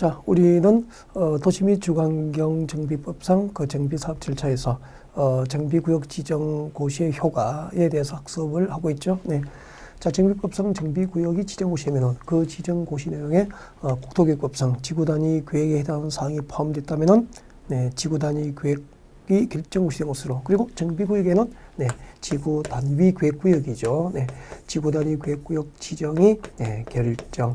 자, 우리는 도시 및 주거환경 정비법상 그 정비사업 절차에서 정비구역 지정 고시의 효과에 대해서 학습을 하고 있죠. 네. 자, 정비법상 정비구역이 지정고시면은 그 지정고시 내용에 국토계획법상 지구단위 계획에 해당하는 사항이 포함됐다면은 네, 지구단위 계획이 결정고시된 것으로, 그리고 정비구역에는 네, 지구단위 계획구역이죠. 네, 지구단위 계획구역 지정이 네, 결정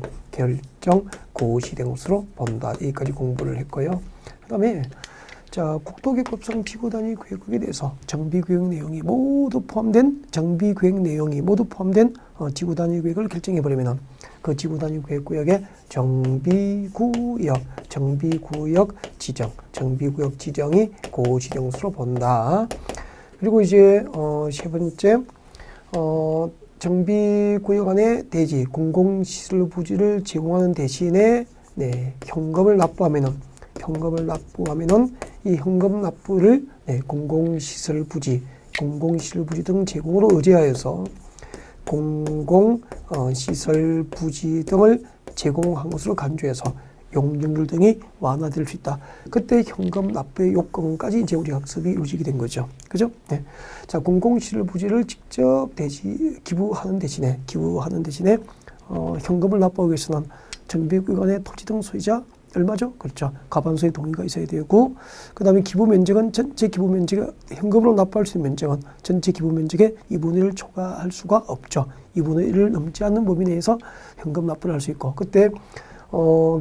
고시된 것으로 본다. 여기까지 공부를 했고요. 그다음에 자, 국토계획법상 지구단위 계획구역에 대해서 정비구역 내용이 모두 포함된 지구단위 계획을 결정해 버리면은 그 지구단위 계획구역의 정비구역 지정이 고시된 것으로 본다. 그리고 이제 세 번째 정비구역 안에 대지 공공시설 부지를 제공하는 대신에 네, 현금을 납부하면은 이 현금 납부를 네, 공공시설 부지 등 제공으로 의뢰하여서 공공시설 부지 등을 제공한 것으로 간주해서 용적률 등이 완화될 수 있다. 그때 현금 납부의 요건까지 이제 우리 학습이 이루어지게 된 거죠. 그죠? 네. 자, 공공시설 부지를 직접 기부하는 대신에 현금을 납부하기 위해서는 정비구역의 토지 등 소유자 얼마죠? 그렇죠. 과반수의 동의가 있어야 되고, 그 다음에 기부 면적은 전체 기부 면적에 현금으로 납부할 수 있는 면적은 전체 기부 면적의 2분의 1을 초과할 수가 없죠. 2분의 1을 넘지 않는 범위 내에서 현금 납부를 할 수 있고, 그때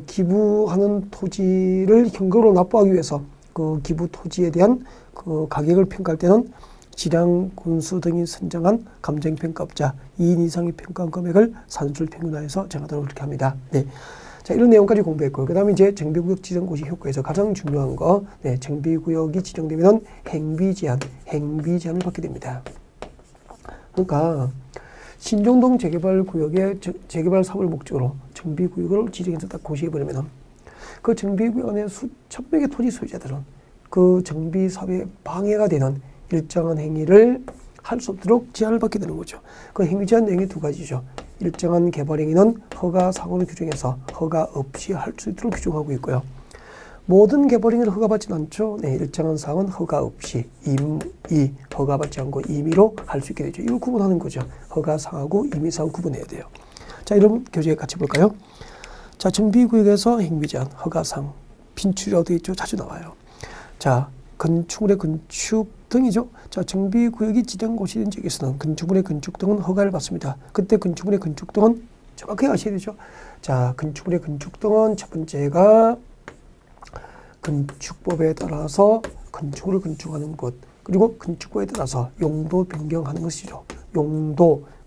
기부하는 토지를 현금으로 납부하기 위해서 그 기부 토지에 대한 그 가격을 평가할 때는 지량 군수 등이 선정한 감정평가업자 2인 이상의 평가한 금액을 산술 평균화해서 정하도록 그렇게 합니다. 네. 자, 이런 내용까지 공부했고요. 그 다음에 이제 정비구역 지정고시 효과에서 가장 중요한 거, 네, 정비구역이 지정되면 행비제한을 받게 됩니다. 그러니까 신정동 재개발구역의 재개발 사업을 목적으로 정비구역을 지정해서 딱 고시해버리면 그 정비구역 안에 수천 명의 토지 소유자들은 그 정비사업에 방해가 되는 일정한 행위를 할 수 없도록 제한을 받게 되는 거죠. 그 행위제한 내용이 두 가지죠. 일정한 개발 행위는 허가 사항을 규정해서 허가 없이 할 수 있도록 규정하고 있고요. 모든 개발 행위를 허가받지는 않죠. 네, 일정한 사항은 허가 없이 허가받지 않고 임의로 할 수 있게 되죠. 이걸 구분하는 거죠. 허가 사항하고 임의 사항 구분해야 돼요. 자, 이런 교재 같이 볼까요? 자, 정비구역에서 행위제한 허가 사항 빈출이라고 되어 있죠. 자주 나와요. 자, 건축물의 건축 등이죠. 자, 정비구역이 지정고시된 지역에서는 건축물의 건축 등은 허가를 받습니다. 그때 건축물의 건축 등은 정확하게 아셔야 되죠. 자, 건축물의 건축 등은 첫 번째가 건축법에 따라서 건축물을 건축하는 것, 그리고 건축법에 따라서 용도 변경하는 것이죠.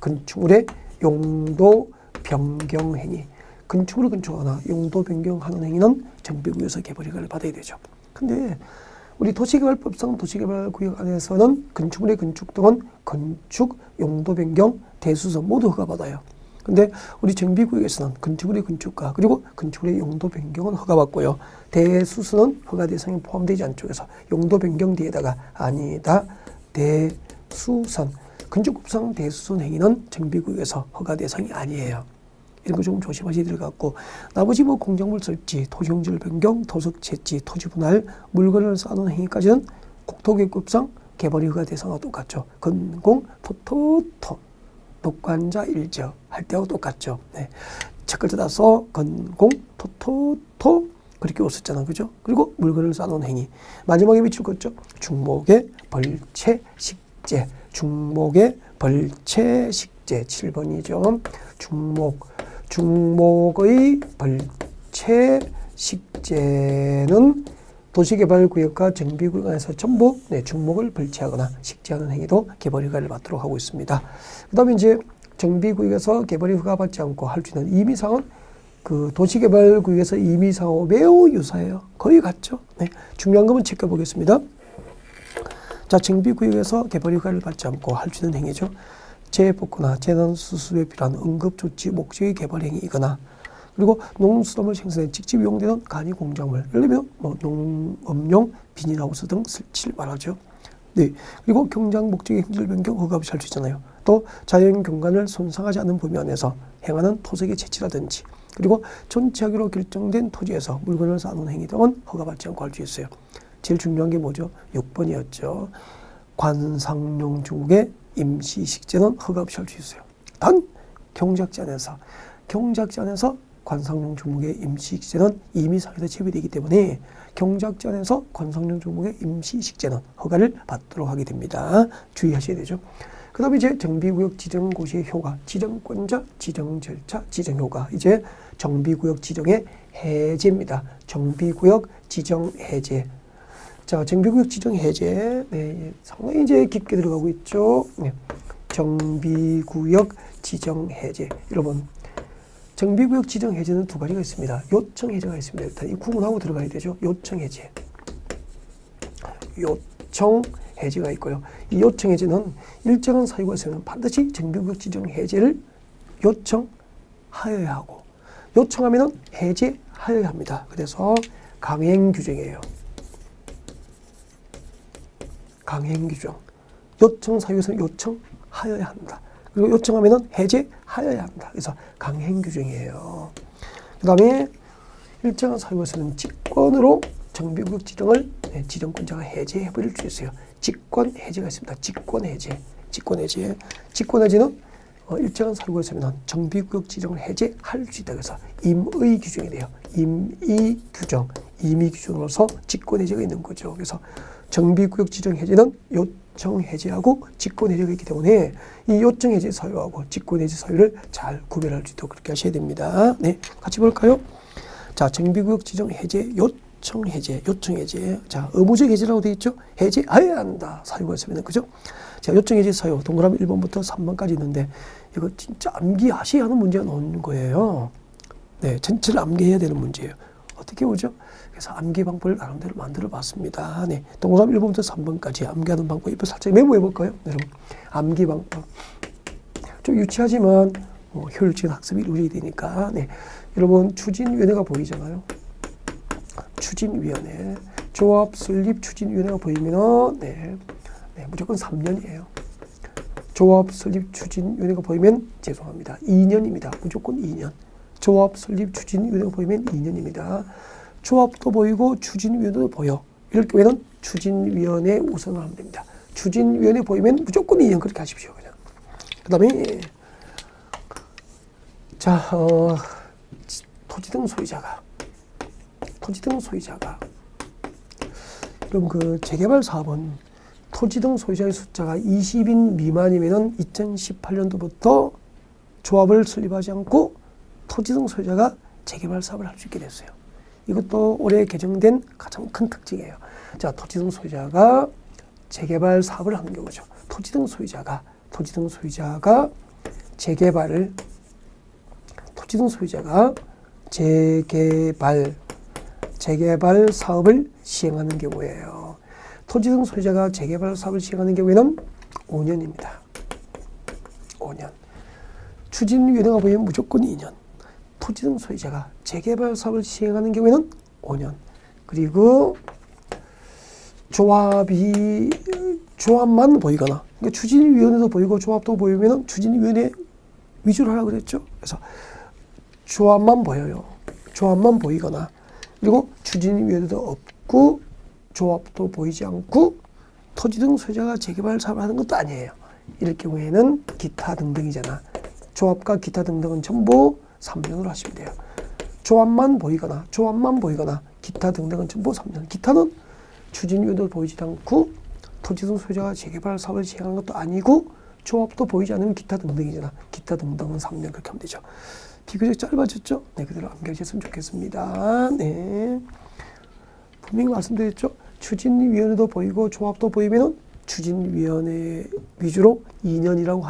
건축물의 용도 변경 행위. 건축물을 건축하거나 용도 변경하는 행위는 정비구역에서 개발 허가를 받아야 되죠. 근데 우리 도시개발법상 도시개발구역 안에서는 건축물의 건축 등은 건축, 용도 변경, 대수선 모두 허가받아요. 근데 우리 정비구역에서는 건축물의 건축과 그리고 건축물의 용도 변경은 허가받고요. 대수선은 허가 대상에 포함되지 않죠. 그래서 용도 변경 뒤에다가 아니다, 대수선. 건축법상 대수선 행위는 정비구역에서 허가 대상이 아니에요. 이런 거 좀 조심하셔야 될 것 같고, 나머지 뭐 공작물 설치, 토지용지를 변경, 토석 채취, 토지 분할, 물건을 쌓는 행위까지는 국토계획법상 개발 허가 대상과 똑같죠. 건공, 토토토, 독관자 일저 할 때하고 똑같죠. 네. 첫 글자 따서 건공, 토토토 그렇게 웃었잖아, 그죠? 그리고 물건을 쌓는 행위. 마지막에 밑줄 긋죠. 중목의 벌채 식재, 중목의 벌채 식재 7번이죠. 중목의 벌채 식재는 도시개발구역과 정비구역 안에서 전부 중목을 벌채하거나 식재하는 행위도 개발 허가를 받도록 하고 있습니다. 그 다음에 이제 정비구역에서 개발 허가 받지 않고 할 수 있는 임의사항은 그 도시개발구역에서 임의사항하고 매우 유사해요. 거의 같죠. 네. 중요한 것만 체크해 보겠습니다. 자, 정비구역에서 개발 허가를 받지 않고 할 수 있는 행위죠. 재해복구나 재난수습에 필요한 응급조치 목적의 개발 행위이거나, 그리고 농수산물 생산에 직접 이용되는 간이 공작물, 예를 들면 뭐 농업용 비닐하우스 등 설치를 말하죠. 네. 그리고 경작 목적의 행질 변경 허가 없이 할 수 있잖아요. 또 자연 경관을 손상하지 않는 범위 안에서 행하는 토색의 채취라든지 그리고 존치하기로 결정된 토지에서 물건을 쌓는 행위 등은 허가받지 않고 할 수 있어요. 제일 중요한 게 뭐죠? 6번이었죠. 관상용 중국의 임시식재는 허가 없이 할 수 있어요. 단 경작지 안에서 관상용 종목의 임시식재는 이미 상에서 제외되기 때문에 경작지 안에서 관상용 종목의 임시식재는 허가를 받도록 하게 됩니다. 주의하셔야 되죠. 그 다음에 이제 정비구역 지정고시의 효과, 지정권자, 지정절차, 지정효과. 이제 정비구역 지정의 해제입니다. 정비구역 지정 해제. 자, 정비구역 지정 해제. 네, 상당히 이제 깊게 들어가고 있죠. 네. 정비구역 지정 해제. 여러분, 정비구역 지정 해제는 두 가지가 있습니다. 요청 해제가 있습니다. 일단 이 구분하고 들어가야 되죠. 요청 해제. 요청 해제가 있고요. 이 요청 해제는 일정한 사유가 있으면 반드시 정비구역 지정 해제를 요청하여야 하고 요청하면은 해제하여야 합니다. 그래서 강행 규정이에요. 강행 규정. 요청 사유에서는 요청하여야 한다. 그리고 요청하면은 해제하여야 한다. 그래서 강행 규정이에요. 그 다음에 일정한 사유에서는 직권으로 정비구역 지정을 지정권자가 해제해버릴 수 있어요. 직권 해제가 있습니다. 직권 해제. 직권 해제는 일정한 사유가 있으면 정비구역 지정을 해제할 수 있다. 그래서 임의 규정이 돼요. 임의 규정으로서 직권 해제가 있는 거죠. 그래서 정비구역 지정 해제는 요청 해제하고 직권 해제가 있기 때문에 이 요청 해제 사유하고 직권 해제 사유를 잘 구별할 수 있도록 그렇게 하셔야 됩니다. 네, 같이 볼까요? 자, 정비구역 지정 해제, 요청 해제. 자, 의무적 해제라고 되어 있죠? 해제해야 한다. 사유가 있으면, 그죠? 자, 요청 해제 사유, 동그라미 1번부터 3번까지 있는데, 이거 진짜 암기하셔야 하는 문제가 나오는 거예요. 네, 전체를 암기해야 되는 문제예요. 어떻게 오죠? 그래서 암기 방법을 나름대로 만들어 봤습니다. 네, 동그라미 1번부터 3번까지 암기하는 방법, 이거 살짝 메모해 볼까요? 여러분, 암기 방법. 좀 유치하지만, 효율적인 학습이 이루어져야 되니까, 네. 여러분, 추진위원회가 보이잖아요. 추진위원회. 조합 설립 추진위원회가 보이면은, 네, 무조건 3년이에요. 조합 설립 추진위원회가 보이면, 죄송합니다. 2년입니다. 무조건 2년. 조합 설립 추진위원회가 보이면 2년입니다. 조합도 보이고 추진위원회도 보여. 이럴 경우에는 추진위원회 우선을 하면 됩니다. 추진위원회 보이면 무조건 2년 그렇게 하십시오. 그냥. 그 다음에, 자, 토지 등 소유자가 그럼 그 재개발 사업은 토지 등 소유자의 숫자가 20인 미만이면은 2018년도부터 조합을 설립하지 않고 토지 등 소유자가 재개발 사업을 할 수 있게 됐어요. 이것도 올해 개정된 가장 큰 특징이에요. 자, 토지 등 소유자가 재개발 사업을 하는 경우죠. 토지 등 소유자가 재개발 사업을 시행하는 경우에요. 토지 등 소유자가 재개발 사업을 시행하는 경우에는 5년입니다. 5년. 추진위원회가 보이면 무조건 2년. 토지 등 소유자가 재개발 사업을 시행하는 경우에는 5년. 그리고 조합만 보이거나, 그러니까 추진위원회도 보이고 조합도 보이면 추진위원회 위주로 하라고 그랬죠. 그래서 조합만 보이거나, 그리고 추진위원회도 없고 조합도 보이지 않고 토지 등 소유자가 재개발 사업을 하는 것도 아니에요. 이럴 경우에는 기타 등등이잖아. 조합과 기타 등등은 전부 3년으로 하시면 돼요. 조합만 보이거나 기타 등등은 전부 3년. 기타는 추진위원회도 보이지 않고 토지 등 소유자가 재개발 사업을 시행하는 것도 아니고 조합도 보이지 않으면 기타 등등이잖아. 기타 등등은 3년 그렇게 하면 되죠. 비교적 짧아졌죠? 네, 그대로 암기하셨으면 좋겠습니다. 네. 분명히 말씀드렸죠? 추진위원회도 보이고 조합도 보이면은 추진위원회 위주로 2년이라고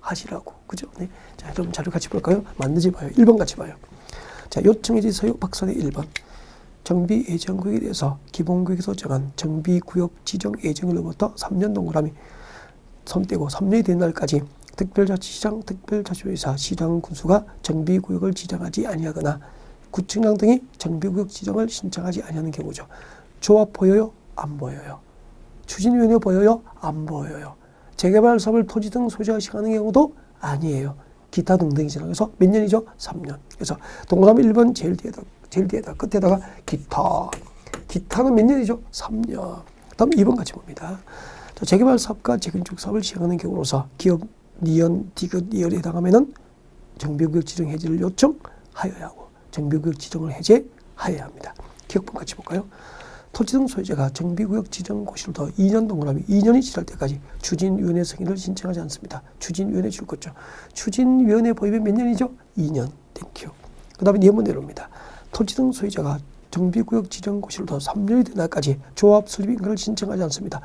하시라고. 그죠? 네. 자, 여러분 자료 같이 볼까요? 맞는지 봐요. 1번 같이 봐요. 자, 요청해지 사유 박사의 1번. 정비 예정구역에 대해서 기본구역에서 정한 정비구역 지정 예정일로부터 3년 동그라미 손 떼고 3년이 된 날까지 특별자치시장, 특별자치도지사, 시장 군수가 정비구역을 지정하지 아니하거나 구청장 등이 정비구역 지정을 신청하지 아니하는 경우죠. 조합 보여요? 안 보여요? 추진위원회 보여요? 안 보여요? 재개발 사업을 토지 등 소유자가 시행하는 경우도 아니에요. 기타 등등이잖아요. 그래서 몇 년이죠? 3년. 그래서 동그라미 1번 제일 뒤에다 끝에다가 기타는 몇 년이죠? 3년. 다음 2번 같이 봅니다. 자, 재개발 사업과 재건축 사업을 시행하는 경우로서 기업 니은, 디귿, 니을에 해당하면은 정비구역 지정 해제를 요청하여야 하고 정비구역 지정을 해제하여야 합니다. 기억본 같이 볼까요? 토지 등 소유자가 정비구역 지정 고시를 더 2년 동그라미 2년이 지날 때까지 추진위원회 승인을 신청하지 않습니다. 추진위원회 줄 거죠. 추진위원회 보이면 몇 년이죠? 2년. 땡큐. 그 다음에 2번 내려옵니다. 토지 등 소유자가 정비구역 지정 고시를 더 3년이 된 날까지 조합 설립 인가를 신청하지 않습니다.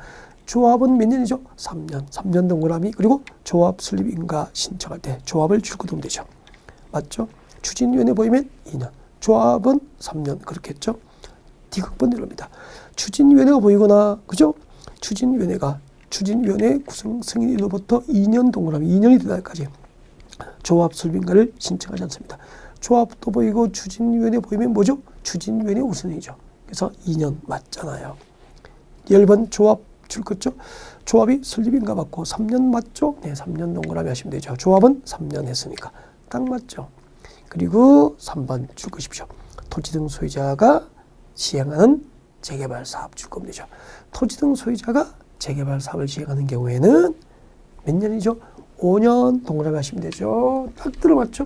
조합은 몇 년이죠? 3년. 3년 동그라미 그리고 조합 설립 인가 신청할 때 조합을 줄거두면 되죠. 맞죠? 추진위원회 보이면 2년. 조합은 3년. 그렇겠죠? 디귿번 내려옵니다. 추진위원회가 보이거나 그죠? 추진위원회 구성 승인일로부터 2년 동그라미 2년이 된 날까지 조합 설립인가를 신청하지 않습니다. 조합도 보이고 추진위원회 보이면 뭐죠? 추진위원회 우선이죠. 그래서 2년 맞잖아요. 10번 조합 줄 거죠? 조합이 설립인가 받고 3년 맞죠? 네, 3년 동그라미 하시면 되죠. 조합은 3년 했으니까 딱 맞죠. 그리고 3번 줄 것이죠. 토지 등 소유자가 시행하는 재개발 사업 줄 겁니다. 토지 등 소유자가 재개발 사업을 시행하는 경우에는 몇 년이죠? 5년 동그라미 하시면 되죠. 딱 들어맞죠?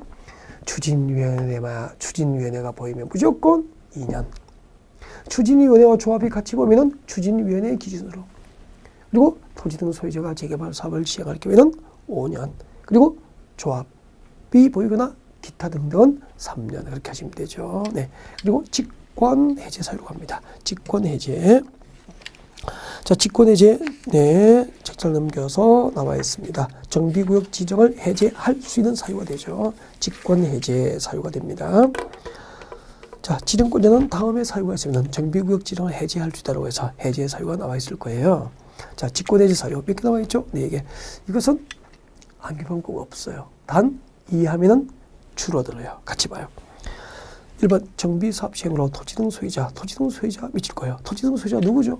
추진위원회가 보이면 무조건 2년. 추진위원회와 조합이 같이 보면은 추진위원회 기준으로. 그리고 토지 등 소유자가 재개발 사업을 시행할 경우에는 5년. 그리고 조합이 보이거나 기타 등등은 3년. 그렇게 하시면 되죠. 네. 그리고 직권 해제 사유로 갑니다. 직권 해제. 자, 직권 해제. 네. 책자를 넘겨서 나와 있습니다. 정비구역 지정을 해제할 수 있는 사유가 되죠. 직권 해제 사유가 됩니다. 자, 지정권자는 다음의 사유가 있으면 정비구역 지정을 해제할 수 있다고 해서 해제 사유가 나와 있을 거예요. 자, 직권 해제 사유 몇 개 나와 있죠? 4개. 이것은 암기방 꼭 없어요. 단 이해하면은 줄어들어요. 같이 봐요. 1번 정비사업 시행으로 토지 등 소유자 미칠 거예요. 토지 등 소유자 누구죠?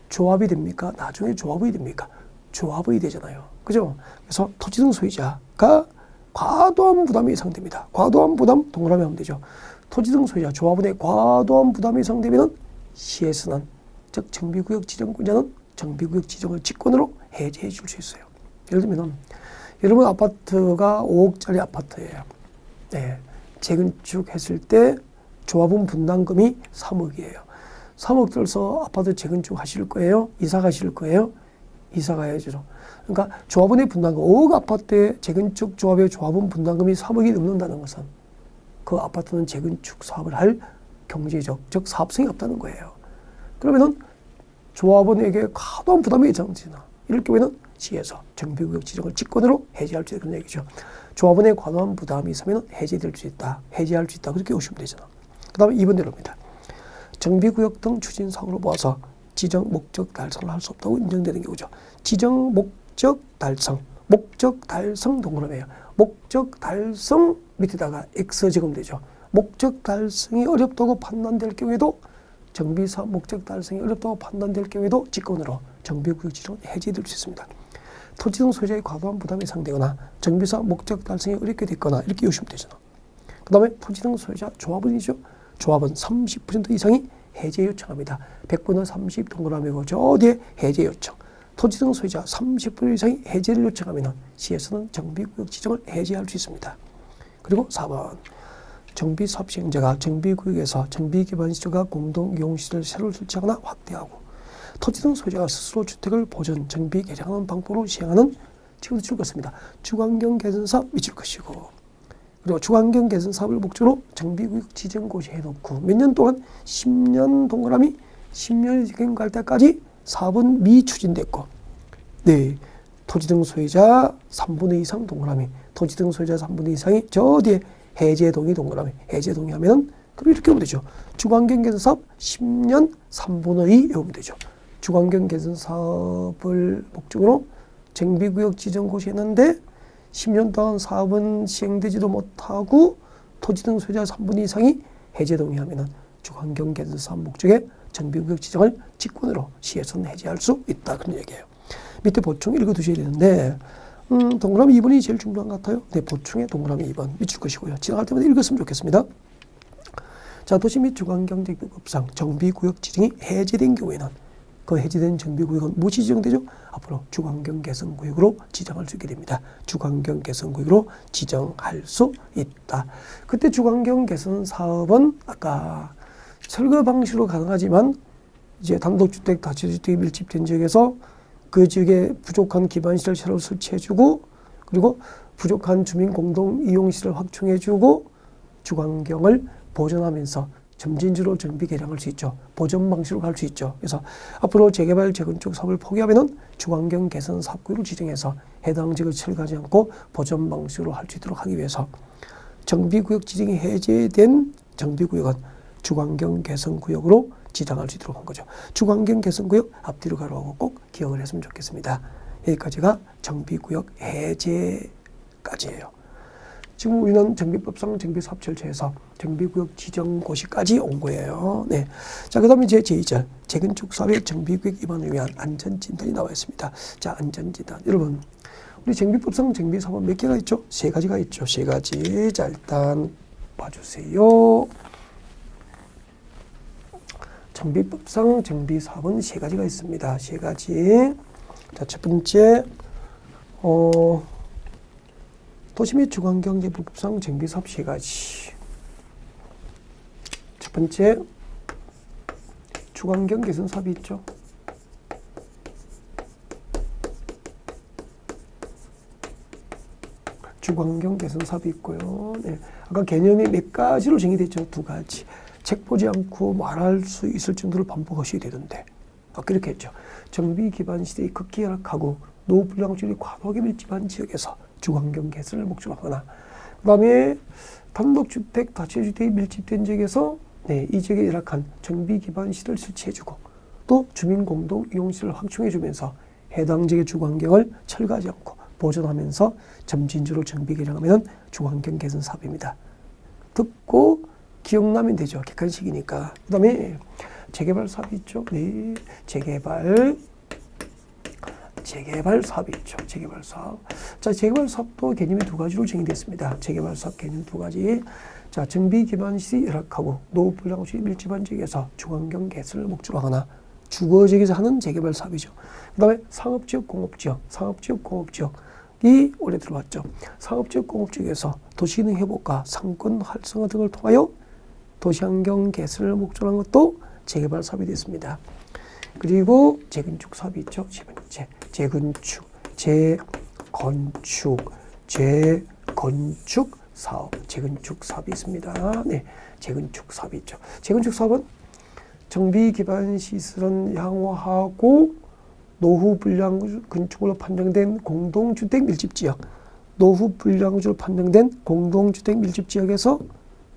조합이 됩니까? 나중에 조합이 됩니까? 조합이 되잖아요. 그죠? 그래서 토지 등 소유자가 과도한 부담이 예상됩니다. 과도한 부담 동그라미 하면 되죠. 토지 등 소유자 조합원의 과도한 부담이 예상되면 시에서는 즉 정비구역 지정권자는 정비구역 지정을 직권으로 해제해 줄 수 있어요. 예를 들면 여러분 아파트가 5억짜리 아파트예요. 네, 재건축했을 때 조합원 분담금이 3억이에요. 3억 들어서 아파트 재건축 하실 거예요? 이사 가실 거예요? 이사 가야죠. 그러니까 조합원의 분담금 5억 아파트에 재건축 조합의 조합원 분담금이 3억이 넘는다는 것은 그 아파트는 재건축 사업을 할 경제적, 즉 사업성이 없다는 거예요. 그러면은 조합원에게 과도한 부담이 예상되나 이럴 경우에는 시에서 정비구역 지정을 직권으로 해제할 수 있다 그런 얘기죠. 조합원의 과도한 부담이 있으면 해제될 수 있다, 해제할 수 있다 그렇게 보시면 되잖아. 그 다음에 2번 내려옵니다. 정비구역 등 추진 사업으로 보아서 지정 목적 달성을 할 수 없다고 인정되는 경우죠. 지정 목적 달성 동그라미예요. 목적 달성 밑에다가 X 적으면 되죠. 목적 달성이 어렵다고 판단될 경우에도 정비사업 목적 달성이 어렵다고 판단될 경우에도 직권으로 정비구역 지정은 해제될 수 있습니다. 토지 등 소유자의 과도한 부담이 예상되거나 정비사업 목적 달성이 어렵게 됐거나 이렇게 보시면 되잖아. 그 다음에 토지 등 소유자 조합원이죠. 조합은 30% 이상이 해제 요청합니다. 100분의 30 동그라미고 저 뒤에 해제 요청. 토지 등 소유자 30% 이상이 해제를 요청하면 시에서는 정비구역 지정을 해제할 수 있습니다. 그리고 4번 정비사업 시행자가 정비구역에서 정비기반시설과 공동이용시설을 새로 설치하거나 확대하고 토지 등 소유자가 스스로 주택을 보존, 정비, 개량하는 방법으로 시행하는 지금도 줄 것입니다. 주거환경 개선 사업 미칠 것이고 그리고 주거환경 개선 사업을 목적으로 정비구역 지정 고시 해놓고 몇 년 동안 10년 동그라미 10년이 지경갈 때까지 사업은 미추진됐고 네, 토지 등 소유자 3분의 2 이상 동그라미 토지 등 소유자 3분의 2 이상이 저 뒤에 해제 동의 동그라미 해제 동의하면 그럼 이렇게 하면 되죠. 주거환경 개선 사업 10년 3분의 2 이러면 되죠. 주거환경 개선 사업을 목적으로 정비구역 지정 고시했는데 10년 동안 사업은 시행되지도 못하고 토지 등 소유자 3분의 2 이상이 해제 동의하면 주거환경 개선 사업 목적의 정비구역 지정을 직권으로 시에서는 해제할 수 있다 그런 얘기예요. 밑에 보충 읽어두셔야 되는데 동그라미 2번이 제일 중요한 것 같아요. 네, 보충에 동그라미 2번 미칠 것이고요. 지나갈 때마다 읽었으면 좋겠습니다. 자, 도시 및 주관경제법상 정비구역 지정이 해제된 경우에는 그 해제된 정비구역은 무엇이 지정되죠? 앞으로 주관경 개선구역으로 지정할 수 있게 됩니다. 주관경 개선구역으로 지정할 수 있다. 그때 주관경 개선 사업은 아까 철거 방식으로 가능하지만 이제 단독주택, 다주택이 밀집된 지역에서 그 지역에 부족한 기반시설 새로 설치해주고 그리고 부족한 주민 공동 이용시설 확충해주고 주관경을 보존하면서 점진적으로 정비 개량할 수 있죠. 보존 방식으로 갈 수 있죠. 그래서 앞으로 재개발, 재건축 사업을 포기하면은 주관경 개선 사업구역을 지정해서 해당 지역을 철거하지 않고 보존 방식으로 할 수 있도록 하기 위해서 정비구역 지정이 해제된 정비구역은 주관경 개선구역으로 지정할 수 있도록 한 거죠. 주관경 개선구역 앞뒤로 가로하고 꼭 기억을 했으면 좋겠습니다. 여기까지가 정비구역 해제까지예요. 지금 우리는 정비법상 정비사업 절차에서 정비구역 지정고시까지 온 거예요. 네. 자, 그 다음에 이제 제2절 재건축 사업의 정비구역 위반을 위한 안전진단이 나와 있습니다. 자, 안전진단. 여러분, 우리 정비법상 정비사업은 몇 개가 있죠? 3가지가 있죠. 3가지. 자, 일단 봐주세요. 정비법상 정비사업은 3가지가 있습니다. 3가지. 자, 첫 번째, 도시 및 주관경제법상 정비사업 3가지. 첫 번째, 주관경 개선 사업이 있죠. 주관경 개선 사업이 있고요. 네. 아까 개념이 몇 가지로 정의됐죠. 2가지. 책 보지 않고 말할 수 있을 정도로 반복하셔야 되던데. 그렇게 했죠. 정비 기반 시대에 극히 열악하고 노후 불량률이 과도하게 밀집한 지역에서 주관경 개선을 목적으로 하거나, 그 다음에 단독주택, 다주택이 밀집된 지역에서 이 지역에 열악한 정비 기반 시설을 설치해주고 또 주민 공동 이용시설을 확충해주면서 해당 지역의 주관경을 철거하지 않고 보존하면서 점진적으로 정비 개량하면 주관경 개선 사업입니다. 듣고 기억나면 되죠. 객관식이니까. 그 다음에 재개발 사업이 있죠. 네, 재개발 사업이 있죠. 재개발 사업. 자, 재개발 사업도 개념이 2가지로 정의됐습니다. 재개발 사업 개념 2가지. 자, 정비 기반 시설이 열악하고 노후 불량률이 밀집한 지역에서 주관경 개선을 목적으로 하거나 주거 지역에서 하는 재개발 사업이죠. 그 다음에 상업지역, 공업지역, 공업지역이 올해 들어왔죠. 상업지역, 공업지역에서 도시기능 회복과 상권 활성화 등을 통하여 도시환경 개선을 목적으로 한 것도 재개발 사업이 됐습니다. 그리고 재건축 사업이 있죠. 세 번째, 재건축 사업이 있습니다. 네, 재건축 사업이 있죠. 재건축 사업은 정비 기반 시설은 양호하고 노후 불량 건축으로 판정된 공동주택 밀집 지역, 지역에서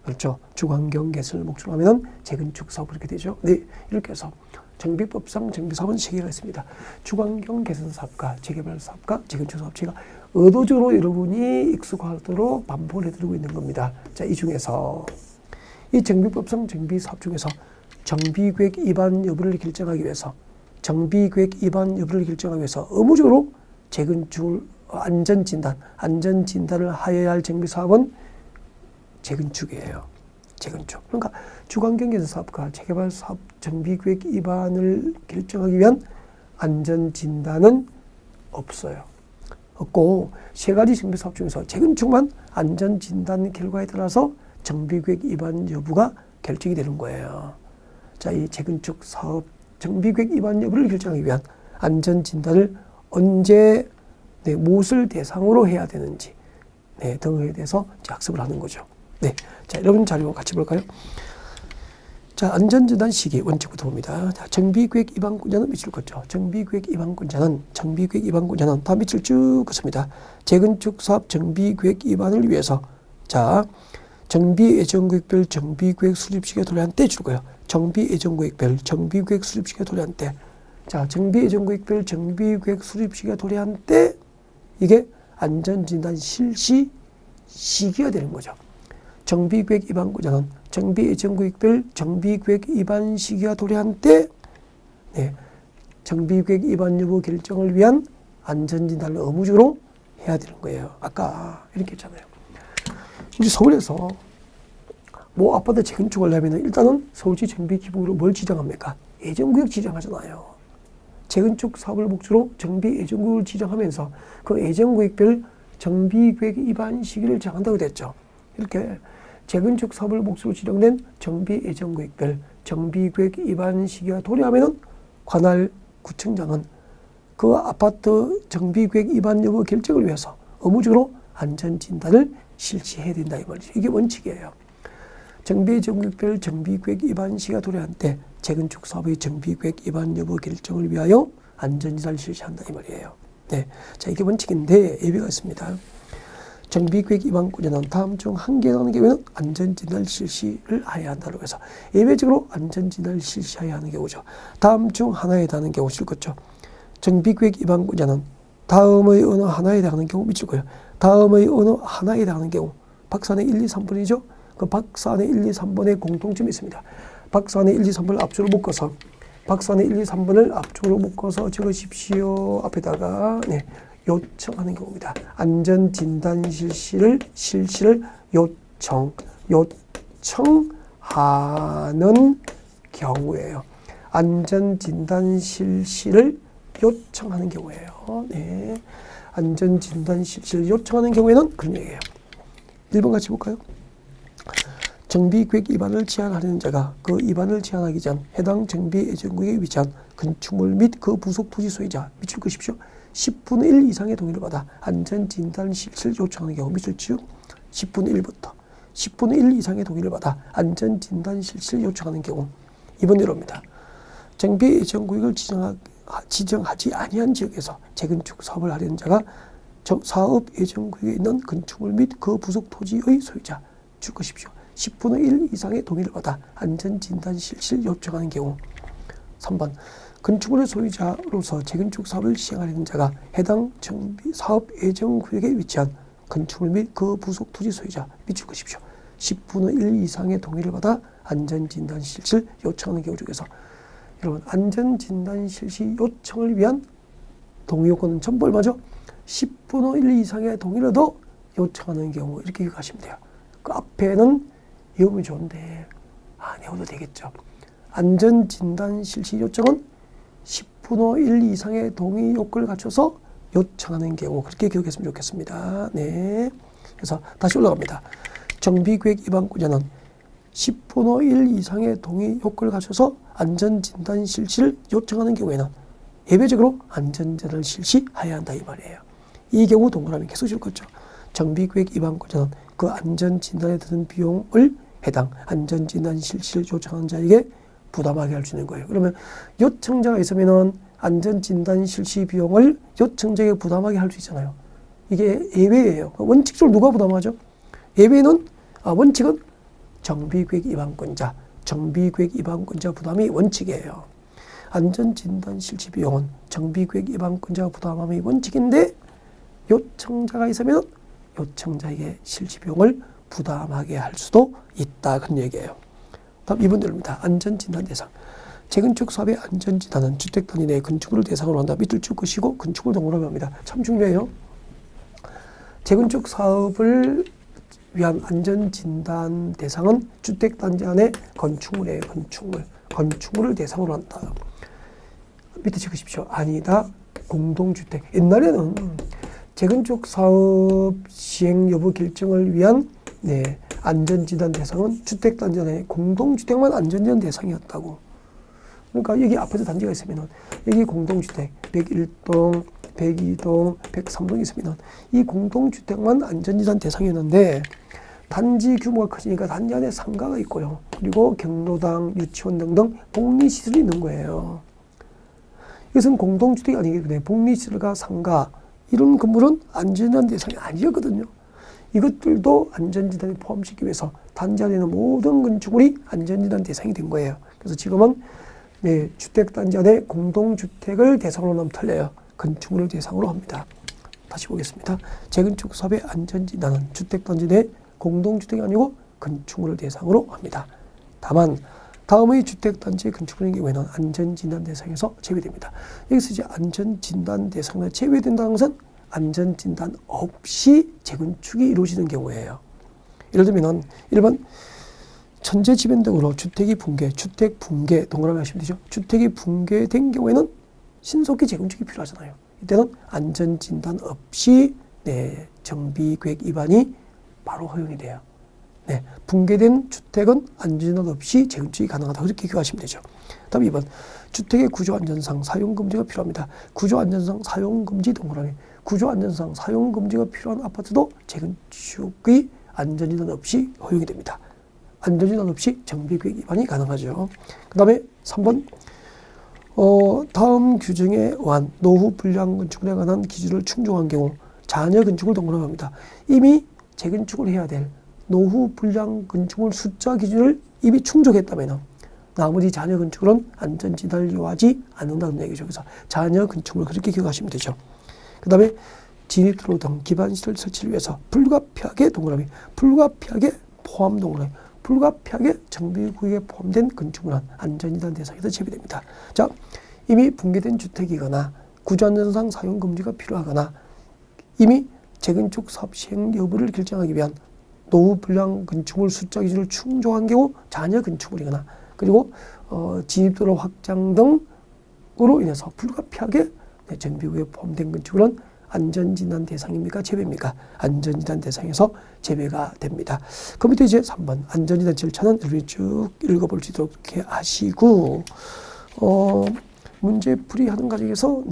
그렇죠. 주관경 개선을 목적으로 하면 재건축 사업 그렇게 되죠. 네, 이렇게 해서 정비법상 정비사업은 3개가 있습니다. 주관경 개선 사업과 재개발 사업과 재건축 사업, 제가 의도적으로 여러분이 익숙하도록 반복을 해드리고 있는 겁니다. 자, 이 중에서 이 정비법상 정비사업 중에서 정비계획 위반 여부를 결정하기 위해서 의무적으로 재건축 안전진단을 하여야 할 정비사업은 재건축이에요. 재건축. 그러니까 주관경 개선 사업과 재개발 사업 정비계획 위반을 결정하기 위한 안전진단은 없어요. 없고 3가지 정비사업 중에서 재건축만 안전진단 결과에 따라서 정비계획 위반 여부가 결정이 되는 거예요. 자, 이 재건축 사업 정비계획 위반 여부를 결정하기 위한 안전진단을 언제 무엇을 대상으로 해야 되는지 등에 대해서 학습을 하는 거죠. 네, 자, 여러분 자료 같이 볼까요? 자, 안전진단 시기 원칙부터 봅니다. 자, 정비계획 위반권자는 밑줄 긋죠. 정비계획 위반권자는 다 밑줄 쭉 긋습니다. 재건축 사업 정비계획 위반을 위해서 자, 정비 예정구역별 정비계획 수립 시기에 도래한 때 주고요. 정비 예정구역별 정비계획 수립 시기에 도래한 때. 자, 정비 예정구역별 정비계획 수립 시기에 도래한 때 이게 안전진단 실시 시기가 되는 거죠. 정비계획 위반권자는 정비 예정구역별 정비계획 위반 시기가 도래한 때, 정비계획 위반 여부 결정을 위한 안전진단을 의무적으로 해야 되는 거예요. 아까 이렇게 했잖아요. 이제 서울에서 뭐 아파트 재건축을 하면 일단은 서울시 정비기부로 뭘 지정합니까? 예정구역 지정하잖아요. 재건축 사업을 목적으로 정비 예정구역을 지정하면서 그 예정구역별 정비계획 위반 시기를 정한다고 됐죠. 이렇게 재건축 사업을 목적으로 지정된 정비 예정구역별 정비계획 위반 시기가 도래하면은 관할 구청장은 그 아파트 정비계획 위반 여부 결정을 위해서 의무적으로 안전진단을 실시해야 된다 이 말이죠. 이게 원칙이에요. 정비 예정구역별 정비계획 위반 시기가 도래한 때 재건축 사업의 정비계획 위반 여부 결정을 위하여 안전진단을 실시한다 이 말이에요. 네, 자 이게 원칙인데 예외가 있습니다. 정비계획 위반권자는 다음 중 한 개에 하는 경우에는 안전진단을 실시를 해야 한다고 해서 예외적으로 안전진단을 실시해야 하는 경우죠. 다음 중 하나에 해당하는 경우 실것죠. 정비계획 위반권자는 다음의 어느 하나에 해당하는 경우 미치고요. 다음의 어느 하나에 해당하는 경우 박사안의 1, 2, 3번이죠. 그 박사안의 1, 2, 3번의 공통점이 있습니다. 박사안의 1, 2, 3번을 앞쪽으로 묶어서 박사안의 1, 2, 3번을 앞쪽으로 묶어서 적으십시오. 앞에다가 네, 요청하는 경우입니다. 안전진단 실시를 요청하는 경우예요. 안전진단 실시를 요청하는 경우예요. 네. 안전진단 실시를 요청하는 경우에는 그런 얘기예요. 1번 같이 볼까요? 정비계획 위반을 제한하려는 자가 그 위반을 제한하기 전 해당 정비 예정구역에 위치한 건축물 및 그 부속 토지 소유자 미칠 것이십시오. 10분의 1 이상의 동의를 받아 안전진단 실시를 요청하는 경우 미칠지요. 10분의 1부터 10분의 1 이상의 동의를 받아 안전진단 실시를 요청하는 경우 2번 예로입니다. 정비 예정구역을 지정하지 아니한 지역에서 재건축 사업을 하려는 자가 사업 예정구역에 있는 건축물 및 그 부속 토지의 소유자 줄 것이십시오. 10분의 1 이상의 동의를 받아 안전진단 실시를 요청하는 경우 3번 건축물의 소유자로서 재건축 사업을 시행하려는 자가 해당 정비 사업 예정구역에 위치한 건축물 및 그 부속 토지 소유자 미칠 것이십시오. 10분의 1 이상의 동의를 받아 안전진단 실시를 요청하는 경우 중에서 여러분 안전진단 실시 요청을 위한 동의 요건은 전부 얼마죠? 10분의 1 이상의 동의를 더 요청하는 경우 이렇게 기억하시면 돼요. 그 앞에는 외우면 좋은데 안 외워도 되겠죠. 안전진단 실시 요청은 10분의 1 이상의 동의 요건을 갖춰서 요청하는 경우 그렇게 기억했으면 좋겠습니다. 네. 그래서 다시 올라갑니다. 정비계획 위반권자는 10분의 1 이상의 동의 요건을 갖춰서 안전진단 실시를 요청하는 경우에는 예외적으로 안전진단을 실시해야 한다 이 말이에요. 이 경우 동그라미 계속 줄 거죠. 정비계획 위반권자는 그 안전진단에 드는 비용을 해당 안전진단 실시를 요청하는 자에게 부담하게 할 수 있는 거예요. 그러면 요청자가 있으면은 안전진단 실시 비용을 요청자에게 부담하게 할 수 있잖아요. 이게 예외예요. 원칙적으로 누가 부담하죠? 예외는 원칙은 정비계획 위반권자 부담이 원칙이에요. 안전진단 실시 비용은 정비계획 위반권자가 부담함이 원칙인데 요청자가 있으면 요청자에게 실시 비용을 부담하게 할 수도 있다 그런 얘기예요. 다음 2번 들입니다. 안전진단 대상. 재건축 사업의 안전진단은 주택단지 내 건축물을 대상으로 한다. 밑줄 쭉 그시고 건축물 동그라미 합니다. 참 중요해요. 재건축 사업을 위한 안전진단 대상은 주택단지 안에 건축물이에요. 건축물을 대상으로 한다. 밑에 적으십시오. 아니다. 공동주택. 옛날에는 재건축 사업 시행 여부 결정을 위한 안전진단 대상은 주택단지 안에 공동주택만 안전진단 대상이었다고. 그러니까 여기 앞에서 단지가 있으면 여기 공동주택 101동, 102동, 103동이 있으면 이 공동주택만 안전진단 대상이었는데 단지 규모가 커지니까 단지 안에 상가가 있고요. 그리고 경로당, 유치원 등등 복리시설이 있는 거예요. 이것은 공동주택이 아니기 때문에 복리시설과 상가 이런 건물은 안전진단 대상이 아니었거든요. 이것들도 안전진단에 포함시키기 위해서 단지 안에 있는 모든 건축물이 안전진단 대상이 된 거예요. 그래서 지금은 주택단지 안에 공동주택을 대상으로 하면 틀려요. 건축물을 대상으로 합니다. 다시 보겠습니다. 재건축 사업의 안전진단은 주택단지 내 공동주택이 아니고 건축물을 대상으로 합니다. 다만 다음의 주택단지 건축물인 경우에는 안전진단 대상에서 제외됩니다. 여기서 이제 안전진단 대상에 제외된다는 것은 안전진단 없이 재건축이 이루어지는 경우예요. 예를 들면 1번 천재지변 등으로 주택이 붕괴, 주택 붕괴 동그라미 하시면 되죠. 주택이 붕괴된 경우에는 신속히 재건축이 필요하잖아요. 이때는 안전진단 없이 정비계획 위반이 바로 허용이 돼요. 붕괴된 주택은 안전진단 없이 재건축이 가능하다. 그렇게 기억하시면 되죠. 다음 2번 주택의 구조안전상 사용금지가 필요합니다. 구조안전상 사용금지 동그라미. 구조안전상 사용금지가 필요한 아파트도 재건축의 안전진단 없이 허용이 됩니다. 안전진단 없이 정비계획 위반이 가능하죠. 그 다음에 3번 다음 규정에 의한 노후 불량 건축물에 관한 기준을 충족한 경우 잔여 건축을 동그라미합니다. 이미 재건축을 해야 될 노후 불량 건축물 숫자 기준을 이미 충족했다면 나머지 잔여 건축물은 안전진단을 요하지 않는다는 얘기죠. 그래서 잔여 건축물 그렇게 기억하시면 되죠. 그 다음에 진입도로 등 기반시설 설치를 위해서 불가피하게 동그라미, 불가피하게 포함 동그라미, 불가피하게 정비구역에 포함된 건축물은 안전진단 대상에서 제외됩니다. 자, 이미 붕괴된 주택이거나 구조안전상 사용금지가 필요하거나 이미 재건축 사업 시행 여부를 결정하기 위한 노후 불량 건축물 숫자 기준을 충족한 경우 잔여 건축물이거나 그리고 진입도로 확장 등으로 인해서 불가피하게 정비구역에 포함된 건축물은 안전진단 대상입니까? 제외입니까? 안전진단 대상에서 제외가 됩니다. 그 밑에 이제 3번 안전진단 절차는 여러분이 쭉 읽어볼 수 있도록 이렇게 하시고 문제 풀이하는 과정에서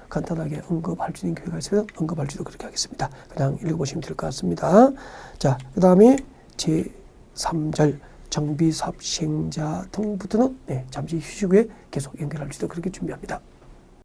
간단하게 언급할 수 있는 기회가 있으면 언급할 수 있도록 그렇게 하겠습니다. 그냥 읽어보시면 될 것 같습니다. 자, 그 다음에 제3절 정비사업 시행자 등부터는 잠시 휴식 후에 계속 연결할 수 있도록 그렇게 준비합니다.